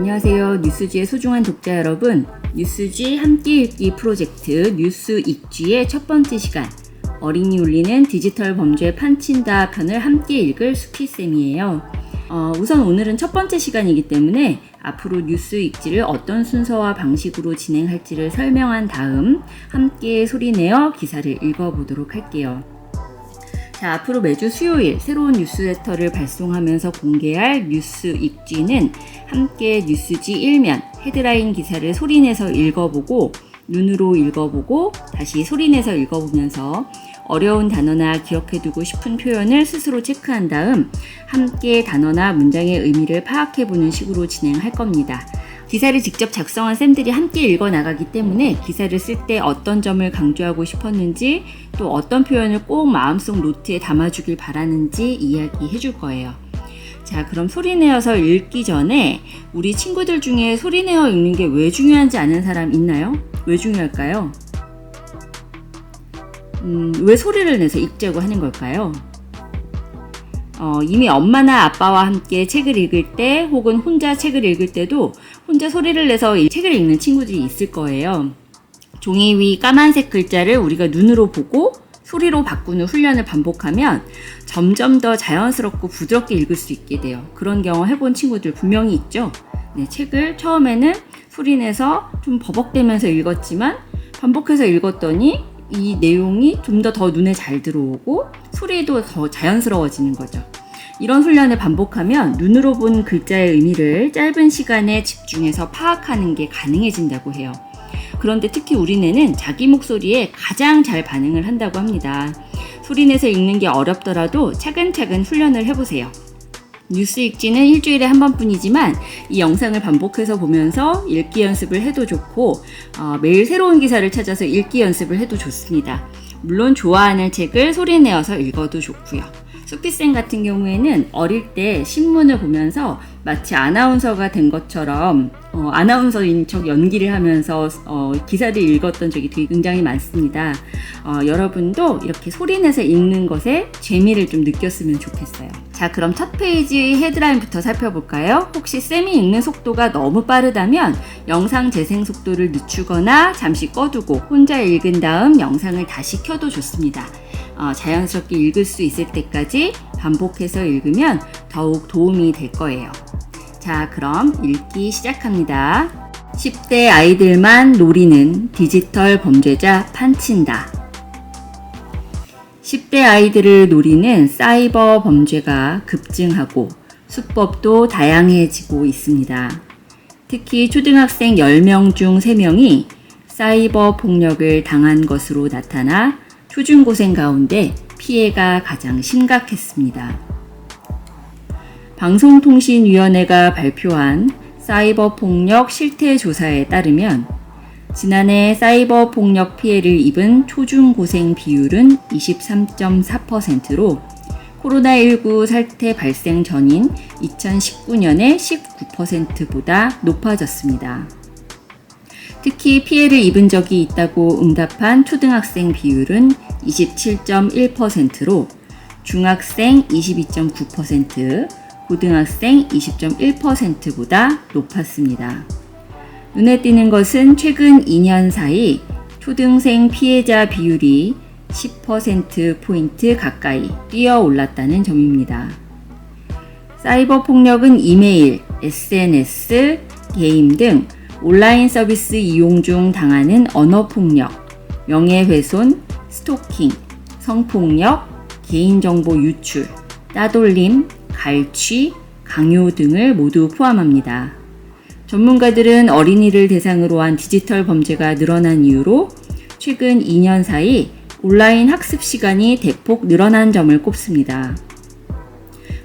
안녕하세요. 뉴스지의 소중한 독자 여러분. 뉴스지 함께 읽기 프로젝트 뉴스 읽기의 첫 번째 시간, 어린이 울리는 디지털 범죄 판친다 편을 함께 읽을 수키쌤이에요. 우선 오늘은 첫 번째 시간이기 때문에 앞으로 뉴스 읽기를 어떤 순서와 방식으로 진행할지를 설명한 다음 함께 소리내어 기사를 읽어보도록 할게요. 자, 앞으로 매주 수요일 새로운 뉴스레터를 발송하면서 공개할 뉴스 읽기는 함께 뉴스지 1면 헤드라인 기사를 소리내서 읽어보고 눈으로 읽어보고 다시 소리내서 읽어보면서 어려운 단어나 기억해두고 싶은 표현을 스스로 체크한 다음 함께 단어나 문장의 의미를 파악해보는 식으로 진행할 겁니다. 기사를 직접 작성한 쌤들이 함께 읽어나가기 때문에 기사를 쓸 때 어떤 점을 강조하고 싶었는지 또 어떤 표현을 꼭 마음속 노트에 담아주길 바라는지 이야기해 줄 거예요. 자, 그럼 소리내어서 읽기 전에 우리 친구들 중에 소리내어 읽는 게 왜 중요한지 아는 사람 있나요? 왜 중요할까요? 왜 소리를 내서 읽자고 하는 걸까요? 이미 엄마나 아빠와 함께 책을 읽을 때 혹은 혼자 책을 읽을 때도 혼자 소리를 내서 책을 읽는 친구들이 있을 거예요. 종이 위 까만색 글자를 우리가 눈으로 보고 소리로 바꾸는 훈련을 반복하면 점점 더 자연스럽고 부드럽게 읽을 수 있게 돼요. 그런 경험 해본 친구들 분명히 있죠? 네, 책을 처음에는 소리내서 좀 버벅대면서 읽었지만 반복해서 읽었더니 이 내용이 좀 더 눈에 잘 들어오고 소리도 더 자연스러워지는 거죠. 이런 훈련을 반복하면 눈으로 본 글자의 의미를 짧은 시간에 집중해서 파악하는 게 가능해진다고 해요. 그런데 특히 우리뇌는 자기 목소리에 가장 잘 반응을 한다고 합니다. 소리내서 읽는 게 어렵더라도 차근차근 훈련을 해보세요. 뉴스 읽기는 일주일에 한 번뿐이지만 이 영상을 반복해서 보면서 읽기 연습을 해도 좋고 매일 새로운 기사를 찾아서 읽기 연습을 해도 좋습니다. 물론 좋아하는 책을 소리내어서 읽어도 좋고요. 수피쌤 같은 경우에는 어릴 때 신문을 보면서 마치 아나운서가 된 것처럼 아나운서인 척 연기를 하면서 기사를 읽었던 적이 되게 굉장히 많습니다. 여러분도 이렇게 소리내서 읽는 것에 재미를 좀 느꼈으면 좋겠어요. 자, 그럼 첫 페이지 헤드라인부터 살펴볼까요? 혹시 쌤이 읽는 속도가 너무 빠르다면 영상 재생 속도를 늦추거나 잠시 꺼두고 혼자 읽은 다음 영상을 다시 켜도 좋습니다. 자연스럽게 읽을 수 있을 때까지 반복해서 읽으면 더욱 도움이 될 거예요. 자, 그럼 읽기 시작합니다. 10대 아이들만 노리는 디지털 범죄자 판친다. 10대 아이들을 노리는 사이버 범죄가 급증하고 수법도 다양해지고 있습니다. 특히 초등학생 10명 중 3명이 사이버 폭력을 당한 것으로 나타나 초중고생 가운데 피해가 가장 심각했습니다. 방송통신위원회가 발표한 사이버 폭력 실태 조사에 따르면 지난해 사이버 폭력 피해를 입은 초중고생 비율은 23.4%로 코로나19 사태 발생 전인 2019년의 19%보다 높아졌습니다. 특히 피해를 입은 적이 있다고 응답한 초등학생 비율은 27.1%로 중학생 22.9%, 고등학생 20.1%보다 높았습니다. 눈에 띄는 것은 최근 2년 사이 초등생 피해자 비율이 10%포인트 가까이 뛰어 올랐다는 점입니다. 사이버 폭력은 이메일, SNS, 게임 등 온라인 서비스 이용 중 당하는 언어폭력, 명예훼손, 스토킹, 성폭력, 개인정보 유출, 따돌림, 갈취, 강요 등을 모두 포함합니다. 전문가들은 어린이를 대상으로 한 디지털 범죄가 늘어난 이유로 최근 2년 사이 온라인 학습 시간이 대폭 늘어난 점을 꼽습니다.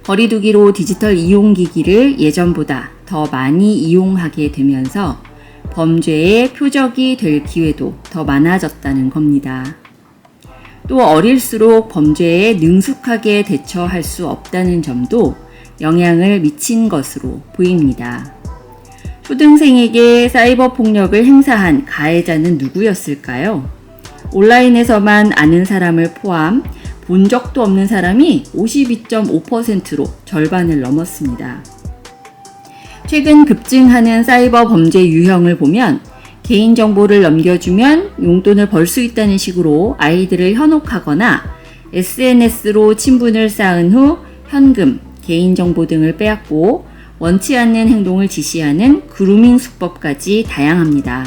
거리두기로 디지털 이용기기를 예전보다 더 많이 이용하게 되면서 범죄의 표적이 될 기회도 더 많아졌다는 겁니다. 또 어릴수록 범죄에 능숙하게 대처할 수 없다는 점도 영향을 미친 것으로 보입니다. 초등생에게 사이버 폭력을 행사한 가해자는 누구였을까요? 온라인에서만 아는 사람을 포함 본 적도 없는 사람이 52.5%로 절반을 넘었습니다. 최근 급증하는 사이버 범죄 유형을 보면 개인정보를 넘겨주면 용돈을 벌 수 있다는 식으로 아이들을 현혹하거나 SNS로 친분을 쌓은 후 현금, 개인정보 등을 빼앗고 원치 않는 행동을 지시하는 그루밍 수법까지 다양합니다.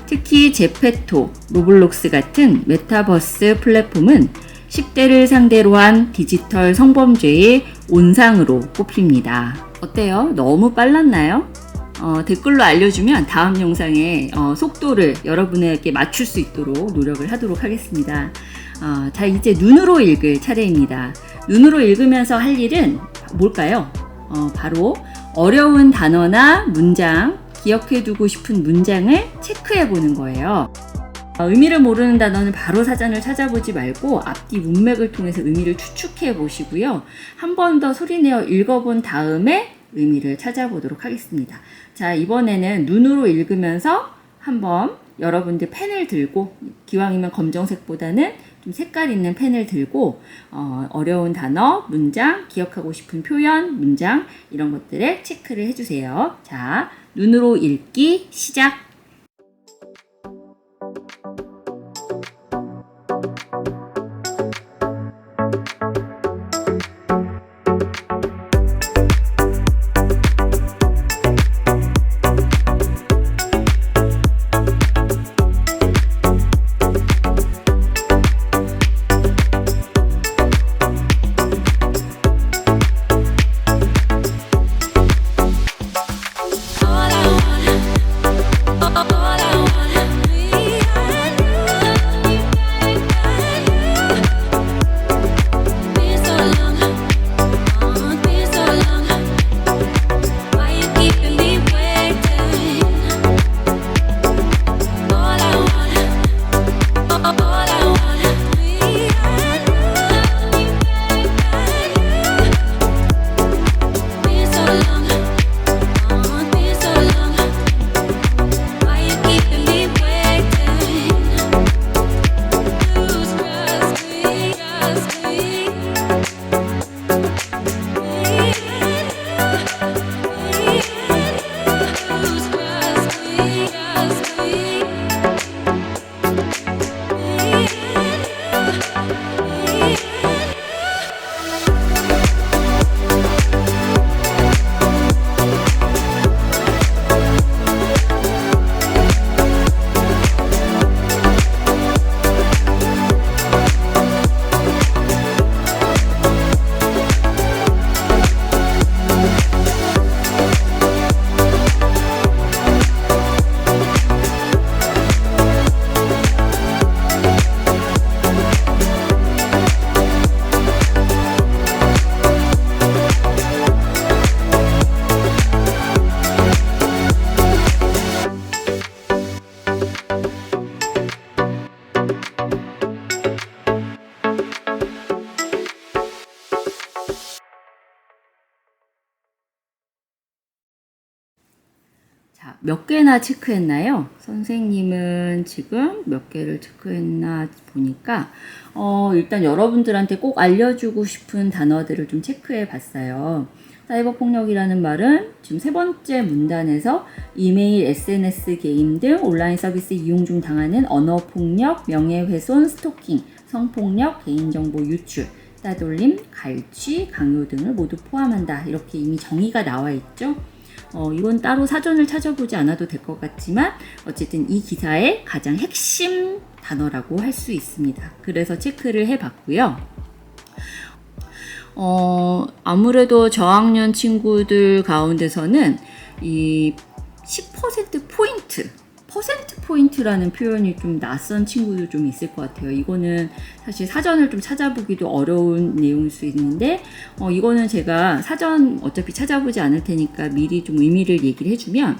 특히 제페토, 로블록스 같은 메타버스 플랫폼은 10대를 상대로 한 디지털 성범죄의 온상으로 꼽힙니다. 어때요? 너무 빨랐나요? 댓글로 알려주면 다음 영상에 속도를 여러분에게 맞출 수 있도록 노력을 하도록 하겠습니다. 자, 이제 눈으로 읽을 차례입니다. 눈으로 읽으면서 할 일은 뭘까요? 바로 어려운 단어나 문장, 기억해두고 싶은 문장을 체크해보는 거예요. 의미를 모르는 단어는 바로 사전을 찾아보지 말고 앞뒤 문맥을 통해서 의미를 추측해 보시고요. 한 번 더 소리내어 읽어본 다음에 의미를 찾아보도록 하겠습니다. 자, 이번에는 눈으로 읽으면서 한번 여러분들 펜을 들고, 기왕이면 검정색보다는 좀 색깔 있는 펜을 들고 어려운 단어, 문장, 기억하고 싶은 표현, 문장 이런 것들에 체크를 해주세요. 자, 눈으로 읽기 시작! 자, 몇 개나 체크했나요? 선생님은 지금 몇 개를 체크했나 보니까 일단 여러분들한테 꼭 알려주고 싶은 단어들을 좀 체크해 봤어요. 사이버 폭력이라는 말은 지금 세 번째 문단에서 이메일, SNS, 게임 등 온라인 서비스 이용 중 당하는 언어 폭력, 명예훼손, 스토킹, 성폭력, 개인정보 유출, 따돌림, 갈취, 강요 등을 모두 포함한다. 이렇게 이미 정의가 나와 있죠. 이건 따로 사전을 찾아보지 않아도 될 것 같지만 어쨌든 이 기사의 가장 핵심 단어라고 할 수 있습니다. 그래서 체크를 해봤고요. 아무래도 저학년 친구들 가운데서는 이 10% 포인트라는 표현이 좀 낯선 친구도 좀 있을 것 같아요. 이거는 사실 사전을 좀 찾아보기도 어려운 내용일 수 있는데, 이거는 제가 사전 어차피 찾아보지 않을 테니까 미리 좀 의미를 얘기를 해주면,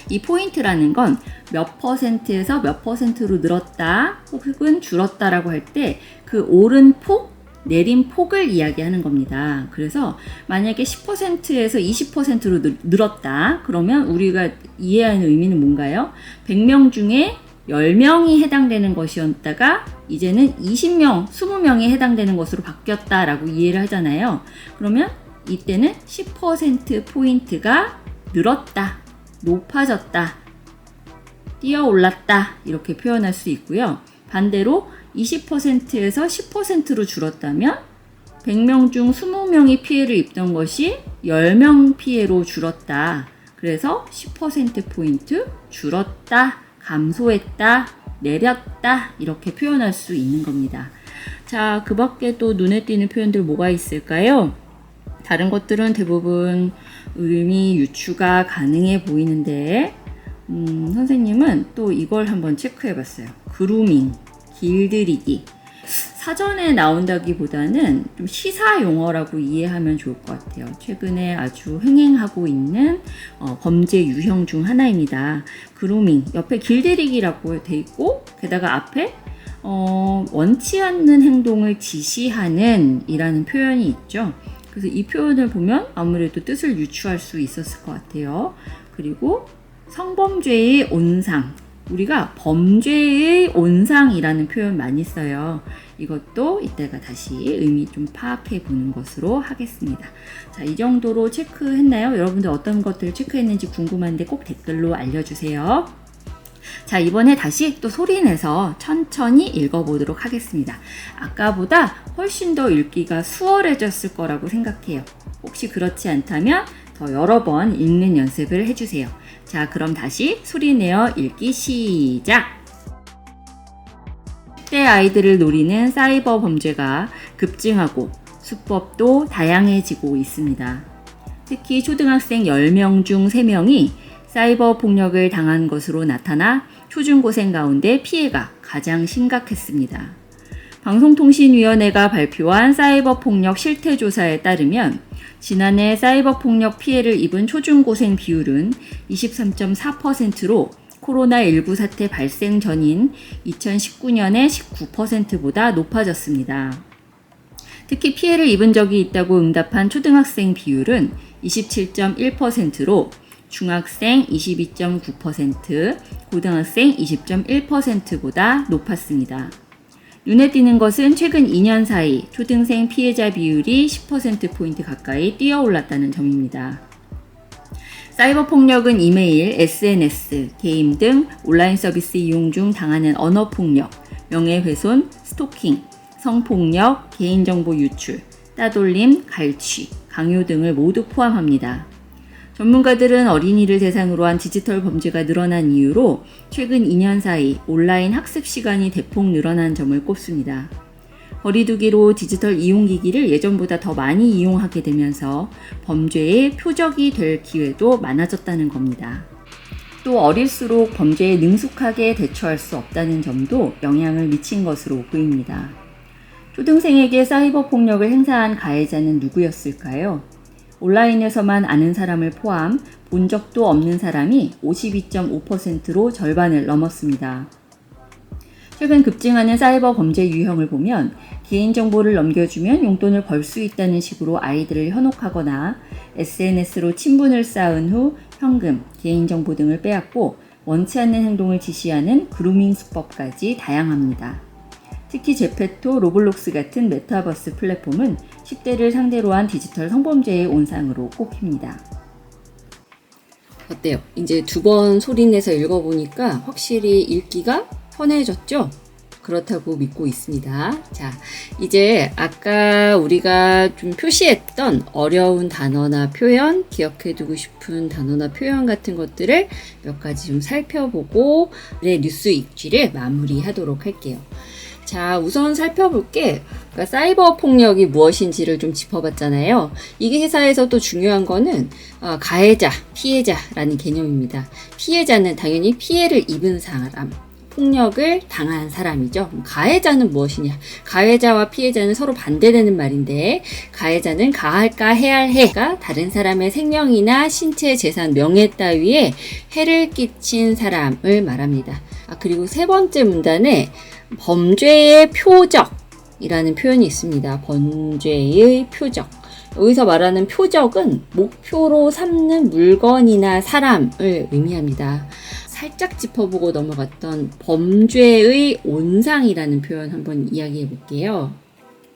이 포인트라는 건 몇 %에서 몇 %로 늘었다 혹은 줄었다라고 할 때 그 오른 폭, 내린 폭을 이야기하는 겁니다. 그래서 만약에 10%에서 20%로 늘었다. 그러면 우리가 이해하는 의미는 뭔가요? 100명 중에 10명이 해당되는 것이었다가 이제는 20명, 20명이 해당되는 것으로 바뀌었다라고 이해를 하잖아요. 그러면 이때는 10%포인트가 늘었다, 높아졌다, 뛰어올랐다 이렇게 표현할 수 있고요. 반대로 20%에서 10%로 줄었다면 100명 중 20명이 피해를 입던 것이 10명 피해로 줄었다. 그래서 10%포인트 줄었다, 감소했다, 내렸다 이렇게 표현할 수 있는 겁니다. 자, 그 밖에 또 눈에 띄는 표현들 뭐가 있을까요? 다른 것들은 대부분 의미 유추가 가능해 보이는데 선생님은 또 이걸 한번 체크해 봤어요. 그루밍, 길들이기. 사전에 나온다기보다는 좀 시사 용어라고 이해하면 좋을 것 같아요. 최근에 아주 흥행하고 있는 범죄 유형 중 하나입니다. 그루밍, 옆에 길들이기라고 돼 있고 게다가 앞에 원치 않는 행동을 지시하는 이라는 표현이 있죠. 그래서 이 표현을 보면 아무래도 뜻을 유추할 수 있었을 것 같아요. 그리고 성범죄의 온상, 우리가 범죄의 온상이라는 표현 많이 써요. 이것도 이따가 다시 의미 좀 파악해 보는 것으로 하겠습니다. 자, 이 정도로 체크했나요? 여러분들 어떤 것들을 체크했는지 궁금한데 꼭 댓글로 알려주세요. 자, 이번에 다시 또 소리내서 천천히 읽어보도록 하겠습니다. 아까보다 훨씬 더 읽기가 수월해졌을 거라고 생각해요. 혹시 그렇지 않다면 더 여러 번 읽는 연습을 해주세요. 자, 그럼 다시 소리내어 읽기 시작! 10대 아이들을 노리는 사이버 범죄가 급증하고 수법도 다양해지고 있습니다. 특히 초등학생 10명 중 3명이 사이버 폭력을 당한 것으로 나타나 초중고생 가운데 피해가 가장 심각했습니다. 방송통신위원회가 발표한 사이버 폭력 실태조사에 따르면 지난해 사이버 폭력 피해를 입은 초중고생 비율은 23.4%로 코로나19 사태 발생 전인 2019년의 19%보다 높아졌습니다. 특히 피해를 입은 적이 있다고 응답한 초등학생 비율은 27.1%로 중학생 22.9%, 고등학생 20.1%보다 높았습니다. 눈에 띄는 것은 최근 2년 사이 초등생 피해자 비율이 10%포인트 가까이 뛰어올랐다는 점입니다. 사이버 폭력은 이메일, SNS, 게임 등 온라인 서비스 이용 중 당하는 언어 폭력, 명예훼손, 스토킹, 성폭력, 개인정보 유출, 따돌림, 갈취, 강요 등을 모두 포함합니다. 전문가들은 어린이를 대상으로 한 디지털 범죄가 늘어난 이유로 최근 2년 사이 온라인 학습 시간이 대폭 늘어난 점을 꼽습니다. 거리두기로 디지털 이용기기를 예전보다 더 많이 이용하게 되면서 범죄의 표적이 될 기회도 많아졌다는 겁니다. 또 어릴수록 범죄에 능숙하게 대처할 수 없다는 점도 영향을 미친 것으로 보입니다. 초등생에게 사이버 폭력을 행사한 가해자는 누구였을까요? 온라인에서만 아는 사람을 포함 본 적도 없는 사람이 52.5%로 절반을 넘었습니다. 최근 급증하는 사이버 범죄 유형을 보면 개인정보를 넘겨주면 용돈을 벌 수 있다는 식으로 아이들을 현혹하거나 SNS로 친분을 쌓은 후 현금, 개인정보 등을 빼앗고 원치 않는 행동을 지시하는 그루밍 수법까지 다양합니다. 특히 제페토, 로블록스 같은 메타버스 플랫폼은 10대를 상대로 한 디지털 성범죄의 온상으로 꼽힙니다. 어때요? 이제 2번 소리내서 읽어보니까 확실히 읽기가 편해졌죠? 그렇다고 믿고 있습니다. 자, 이제 아까 우리가 좀 표시했던 어려운 단어나 표현, 기억해두고 싶은 단어나 표현 같은 것들을 몇 가지 좀 살펴보고 뉴스 읽기를 마무리하도록 할게요. 자, 우선 살펴볼게. 그러니까 사이버 폭력이 무엇인지를 좀 짚어봤잖아요. 이게 회사에서 또 중요한 거는 가해자, 피해자라는 개념입니다. 피해자는 당연히 피해를 입은 사람, 폭력을 당한 사람이죠. 가해자는 무엇이냐? 가해자와 피해자는 서로 반대되는 말인데, 가해자는 가할까 해할 해가 다른 사람의 생명이나 신체, 재산, 명예 따위에 해를 끼친 사람을 말합니다. 그리고 3번째 문단에 범죄의 표적이라는 표현이 있습니다. 범죄의 표적. 여기서 말하는 표적은 목표로 삼는 물건이나 사람을 의미합니다. 살짝 짚어보고 넘어갔던 범죄의 온상이라는 표현 한번 이야기해 볼게요.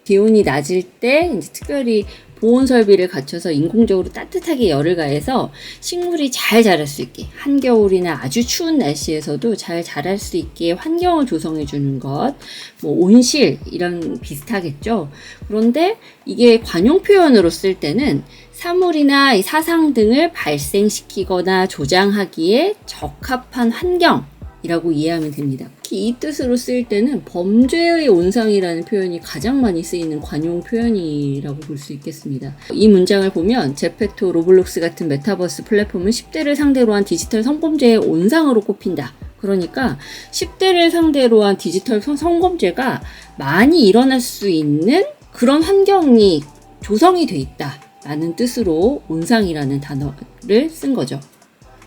기온이 낮을 때 이제 특별히 보온 설비를 갖춰서 인공적으로 따뜻하게 열을 가해서 식물이 잘 자랄 수 있게, 한겨울이나 아주 추운 날씨에서도 잘 자랄 수 있게 환경을 조성해 주는 것, 뭐 온실 이런 비슷하겠죠. 그런데 이게 관용 표현으로 쓸 때는 사물이나 사상 등을 발생시키거나 조장하기에 적합한 환경이라고 이해하면 됩니다. 특히 이 뜻으로 쓰일 때는 범죄의 온상이라는 표현이 가장 많이 쓰이는 관용 표현이라고 볼 수 있겠습니다. 이 문장을 보면 제페토, 로블록스 같은 메타버스 플랫폼은 10대를 상대로 한 디지털 성범죄의 온상으로 꼽힌다. 그러니까 10대를 상대로 한 디지털 성범죄가 많이 일어날 수 있는 그런 환경이 조성이 돼 있다 라는 뜻으로 온상이라는 단어를 쓴 거죠.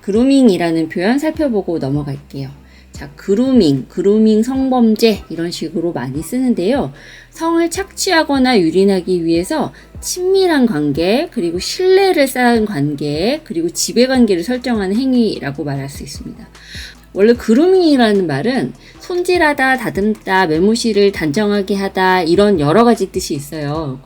그루밍이라는 표현 살펴보고 넘어갈게요. 자, 그루밍 성범죄 이런 식으로 많이 쓰는데요. 성을 착취하거나 유린하기 위해서 친밀한 관계, 그리고 신뢰를 쌓은 관계, 그리고 지배관계를 설정하는 행위라고 말할 수 있습니다. 원래 그루밍이라는 말은 손질하다, 다듬다, 메모시를 단정하게 하다 이런 여러 가지 뜻이 있어요.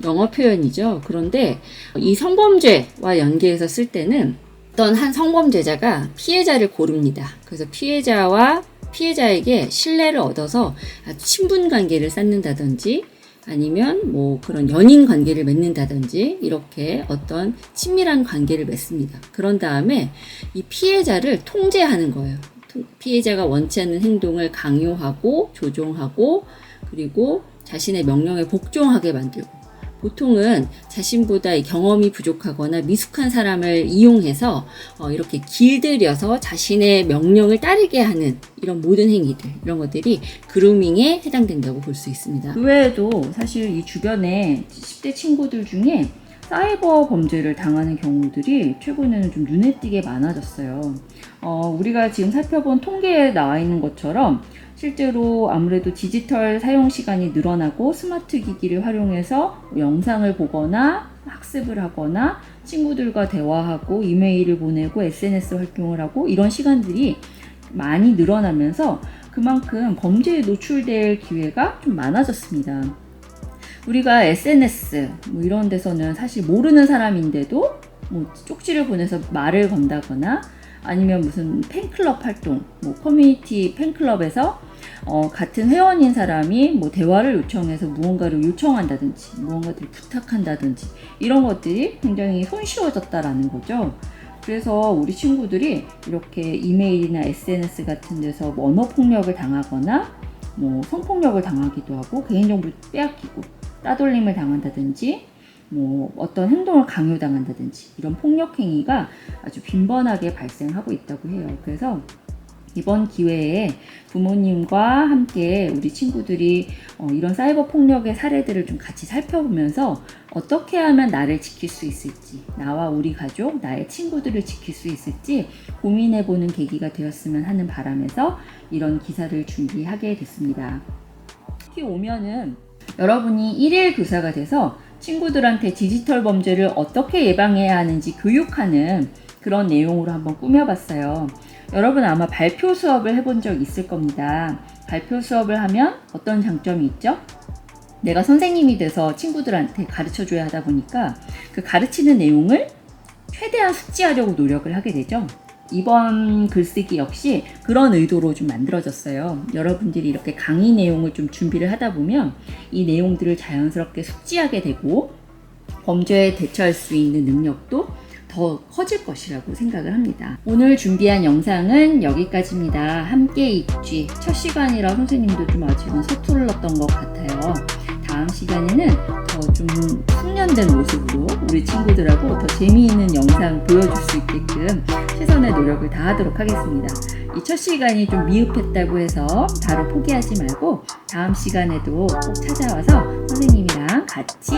영어 표현이죠. 그런데 이 성범죄와 연계해서 쓸 때는 어떤 한 성범죄자가 피해자를 고릅니다. 그래서 피해자에게 신뢰를 얻어서 친분 관계를 쌓는다든지 아니면 뭐 그런 연인 관계를 맺는다든지 이렇게 어떤 친밀한 관계를 맺습니다. 그런 다음에 이 피해자를 통제하는 거예요. 피해자가 원치 않는 행동을 강요하고 조종하고 그리고 자신의 명령에 복종하게 만들고 보통은 자신보다 경험이 부족하거나 미숙한 사람을 이용해서 이렇게 길들여서 자신의 명령을 따르게 하는 이런 모든 행위들, 이런 것들이 그루밍에 해당된다고 볼 수 있습니다. 그 외에도 사실 이 주변에 10대 친구들 중에 사이버 범죄를 당하는 경우들이 최근에는 좀 눈에 띄게 많아졌어요. 우리가 지금 살펴본 통계에 나와 있는 것처럼 실제로 아무래도 디지털 사용 시간이 늘어나고 스마트 기기를 활용해서 영상을 보거나 학습을 하거나 친구들과 대화하고 이메일을 보내고 SNS 활동을 하고 이런 시간들이 많이 늘어나면서 그만큼 범죄에 노출될 기회가 좀 많아졌습니다. 우리가 SNS 뭐 이런 데서는 사실 모르는 사람인데도 뭐 쪽지를 보내서 말을 건다거나 아니면 무슨 팬클럽 활동, 뭐 커뮤니티 팬클럽에서 같은 회원인 사람이 뭐 대화를 요청해서 무언가를 요청한다든지 무언가를 부탁한다든지 이런 것들이 굉장히 손쉬워졌다라는 거죠. 그래서 우리 친구들이 이렇게 이메일이나 SNS 같은 데서 언어폭력을 당하거나 뭐 성폭력을 당하기도 하고 개인정보를 빼앗기고 따돌림을 당한다든지 뭐 어떤 행동을 강요당한다든지 이런 폭력 행위가 아주 빈번하게 발생하고 있다고 해요. 그래서 이번 기회에 부모님과 함께 우리 친구들이 이런 사이버 폭력의 사례들을 좀 같이 살펴보면서 어떻게 하면 나를 지킬 수 있을지, 나와 우리 가족, 나의 친구들을 지킬 수 있을지 고민해보는 계기가 되었으면 하는 바람에서 이런 기사를 준비하게 됐습니다. 특히 오면은 여러분이 1일 교사가 돼서 친구들한테 디지털 범죄를 어떻게 예방해야 하는지 교육하는 그런 내용으로 한번 꾸며봤어요. 여러분 아마 발표 수업을 해본 적 있을 겁니다. 발표 수업을 하면 어떤 장점이 있죠? 내가 선생님이 돼서 친구들한테 가르쳐줘야 하다 보니까 그 가르치는 내용을 최대한 숙지하려고 노력을 하게 되죠. 이번 글쓰기 역시 그런 의도로 좀 만들어졌어요. 여러분들이 이렇게 강의 내용을 좀 준비를 하다 보면 이 내용들을 자연스럽게 숙지하게 되고 범죄에 대처할 수 있는 능력도 더 커질 것이라고 생각을 합니다. 오늘 준비한 영상은 여기까지입니다. 함께 읽기 첫 시간이라 선생님도 좀 아직은 서툴렀던 것 같아요. 다음 시간에는 더 좀 숙련된 모습으로 우리 친구들하고 더 재미있는 영상 보여줄 수 있게끔 최선의 노력을 다하도록 하겠습니다. 이 첫 시간이 좀 미흡했다고 해서 바로 포기하지 말고 다음 시간에도 꼭 찾아와서 선생님이랑 같이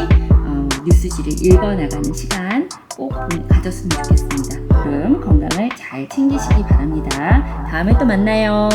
뉴스지를 읽어나가는 시간 꼭 가졌으면 좋겠습니다. 그럼 건강을 잘 챙기시기 바랍니다. 다음에 또 만나요.